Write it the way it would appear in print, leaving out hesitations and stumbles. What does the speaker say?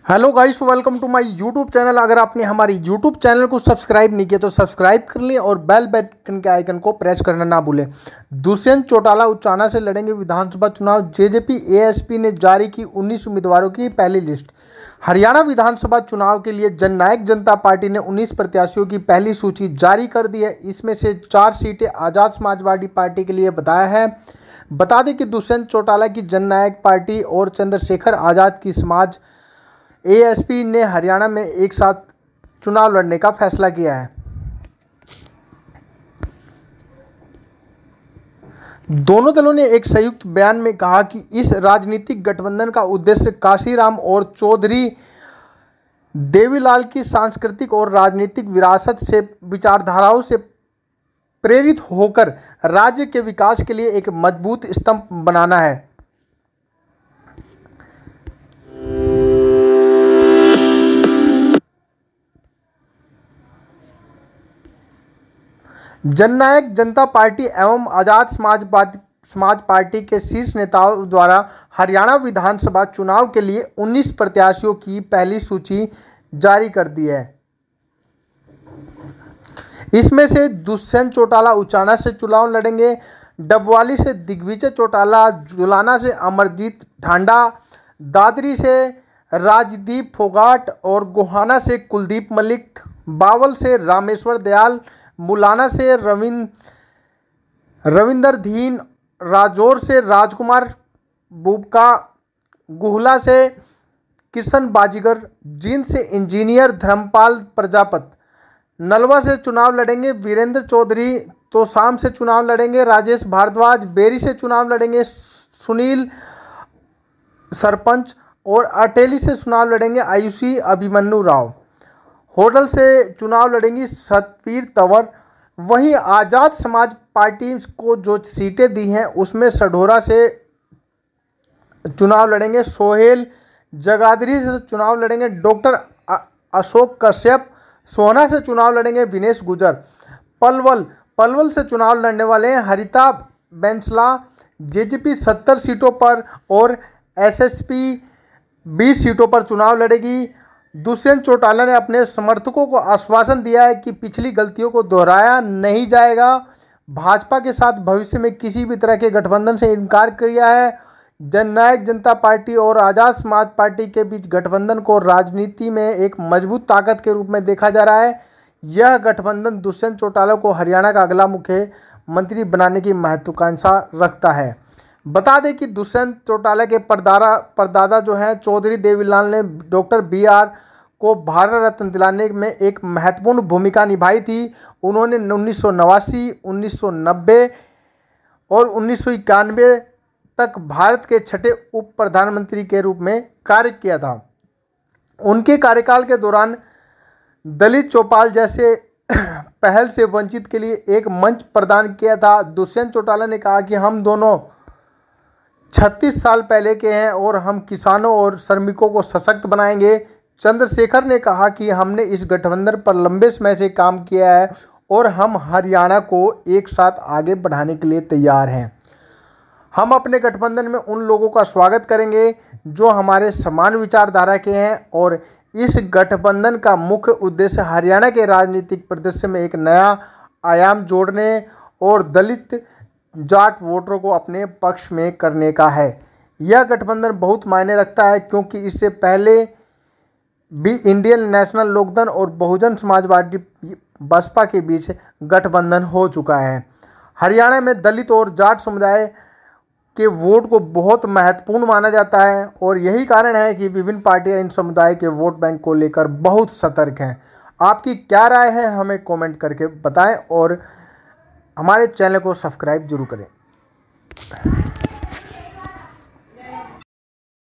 Hello guys, welcome to my YouTube channel. अगर आपने हमारी यूट्यूब चैनल को सब्सक्राइब नहीं किया तो सब्सक्राइब कर लें और बेल बटन के आइकन को प्रेस करना ना भूलें। दुष्यंत चौटाला उचाना से लड़ेंगे विधानसभा चुनाव। जेजेपी एएसपी ने जारी की 19 उम्मीदवारों की पहली लिस्ट। हरियाणा विधानसभा चुनाव के लिए जननायक जनता पार्टी ने 19 प्रत्याशियों की पहली सूची जारी कर दी है। इसमें से 4 सीटें आज़ाद समाजवादी पार्टी के लिए बताया है। बता दें कि दुष्यंत चौटाला की जननायक पार्टी और चंद्रशेखर आज़ाद की समाज एएसपी ने हरियाणा में एक साथ चुनाव लड़ने का फैसला किया है। दोनों दलों ने एक संयुक्त बयान में कहा कि इस राजनीतिक गठबंधन का उद्देश्य काशीराम और चौधरी देवीलाल की सांस्कृतिक और राजनीतिक विरासत से विचारधाराओं से प्रेरित होकर राज्य के विकास के लिए एक मजबूत स्तंभ बनाना है। जननायक जनता पार्टी एवं आज़ाद समाज पार्टी के शीर्ष नेताओं द्वारा हरियाणा विधानसभा चुनाव के लिए 19 प्रत्याशियों की पहली सूची जारी कर दी है। इसमें से दुष्यंत चौटाला उचाना से चुनाव लड़ेंगे, डबवाली से दिग्विजय चौटाला, जुलाना से अमरजीत ढांडा, दादरी से राजदीप फोगाट और गोहाना से कुलदीप मलिक, बावल से रामेश्वर दयाल, मुलाना से रविंदर धीन, राजौर से राजकुमार बुबका, गुहला से किशन बाजीगर, जींद से इंजीनियर धर्मपाल प्रजापत, नलवा से चुनाव लड़ेंगे वीरेंद्र चौधरी, तोशाम से चुनाव लड़ेंगे राजेश भारद्वाज, बेरी से चुनाव लड़ेंगे सुनील सरपंच और अटेली से चुनाव लड़ेंगे आयुषी अभिमन्यु राव, होडल से चुनाव लड़ेंगी सतवीर तंवर। वहीं आज़ाद समाज पार्टी को जो सीटें दी हैं उसमें सढौरा से चुनाव लड़ेंगे सोहेल, जगाधरी से चुनाव लड़ेंगे डॉक्टर अशोक कश्यप, सोहना से चुनाव लड़ेंगे विनेश गुजर, पलवल से चुनाव लड़ने वाले हैं हरिता बैंसला। जेजेपी 70 सीटों पर और एसएसपी 20 सीटों पर चुनाव लड़ेगी। दुष्यंत चौटाला ने अपने समर्थकों को आश्वासन दिया है कि पिछली गलतियों को दोहराया नहीं जाएगा। भाजपा के साथ भविष्य में किसी भी तरह के गठबंधन से इनकार किया है। जननायक जनता पार्टी और आज़ाद समाज पार्टी के बीच गठबंधन को राजनीति में एक मजबूत ताकत के रूप में देखा जा रहा है। यह गठबंधन दुष्यंत चौटाला को हरियाणा का अगला मुख्यमंत्री बनाने की महत्वाकांक्षा रखता है। बता दें कि दुष्यंत चौटाला के परदादा जो हैं चौधरी देवीलाल ने डॉक्टर BR को भारत रत्न दिलाने में एक महत्वपूर्ण भूमिका निभाई थी। उन्होंने 1989, 1990 और 1991 तक भारत के छठे उप प्रधानमंत्री के रूप में कार्य किया था। उनके कार्यकाल के दौरान दलित चौपाल जैसे पहल से वंचित के लिए एक मंच प्रदान किया था। दुष्यंत चौटाला ने कहा कि हम दोनों 36 साल पहले के हैं और हम किसानों और श्रमिकों को सशक्त बनाएंगे। चंद्रशेखर ने कहा कि हमने इस गठबंधन पर लंबे समय से काम किया है और हम हरियाणा को एक साथ आगे बढ़ाने के लिए तैयार हैं। हम अपने गठबंधन में उन लोगों का स्वागत करेंगे जो हमारे समान विचारधारा के हैं और इस गठबंधन का मुख्य उद्देश्य हरियाणा के राजनीतिक परिदृश्य में एक नया आयाम जोड़ने और दलित जाट वोटरों को अपने पक्ष में करने का है। यह गठबंधन बहुत मायने रखता है क्योंकि इससे पहले भी इंडियन नेशनल लोकदल और बहुजन समाजवादी बसपा के बीच गठबंधन हो चुका है। हरियाणा में दलित और जाट समुदाय के वोट को बहुत महत्वपूर्ण माना जाता है और यही कारण है कि विभिन्न पार्टियां इन समुदाय के वोट बैंक को लेकर बहुत सतर्क हैं। आपकी क्या राय है हमें कमेंट करके बताएं और हमारे चैनल को सब्सक्राइब जरूर करें।